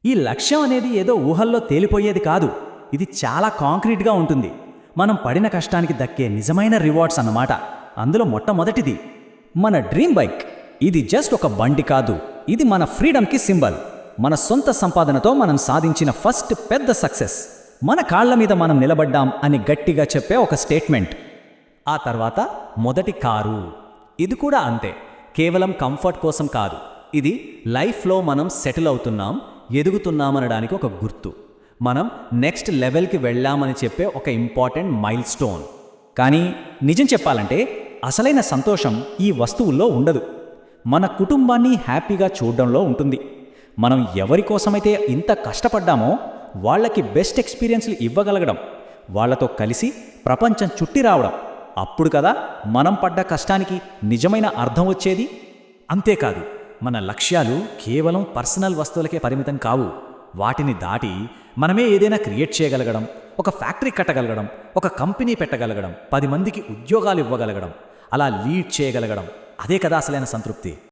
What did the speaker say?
ఈ లక్ష్యం అనేది ఏదో ఊహల్లో తేలిపోయేది కాదు. ఇది చాలా కాంక్రీట్గా ఉంటుంది. మనం పడిన కష్టానికి దక్కే నిజమైన రివార్డ్స్ అన్నమాట. అందులో మొట్టమొదటిది మన డ్రీమ్ బైక్. ఇది జస్ట్ ఒక బండి కాదు, ఇది మన ఫ్రీడమ్కి సింబల్. మన సొంత సంపాదనతో మనం సాధించిన ఫస్ట్ పెద్ద సక్సెస్. మన కాళ్ల మీద మనం నిలబడ్డాం అని గట్టిగా చెప్పే ఒక స్టేట్మెంట్. ఆ తర్వాత మొదటి కారు. ఇది కూడా అంతే, కేవలం కంఫర్ట్ కోసం కాదు. ఇది లైఫ్లో మనం సెటిల్ అవుతున్నాం, ఎదుగుతున్నామనడానికి ఒక గుర్తు. మనం నెక్స్ట్ లెవెల్కి వెళ్ళామని చెప్పే ఒక ఇంపార్టెంట్ మైల్ స్టోన్. కానీ నిజం చెప్పాలంటే అసలైన సంతోషం ఈ వస్తువుల్లో ఉండదు. మన కుటుంబాన్ని హ్యాపీగా చూడడంలో ఉంటుంది. మనం ఎవరి కోసమైతే ఇంత కష్టపడ్డామో వాళ్ళకి బెస్ట్ ఎక్స్పీరియన్స్లు ఇవ్వగలగడం, వాళ్లతో కలిసి ప్రపంచం చుట్టి రావడం. అప్పుడు కదా మనం పడ్డ కష్టానికి నిజమైన అర్థం వచ్చేది. అంతేకాదు, మన లక్ష్యాలు కేవలం పర్సనల్ వస్తువులకే పరిమితం కావు. వాటిని దాటి మనమే ఏదైనా క్రియేట్ చేయగలగడం, ఒక ఫ్యాక్టరీ కట్టగలగడం, ఒక కంపెనీ పెట్టగలగడం, 10 మందికి ఉద్యోగాలు ఇవ్వగలగడం, అలా లీడ్ చేయగలగడం. అదే కదా అసలైన సంతృప్తి.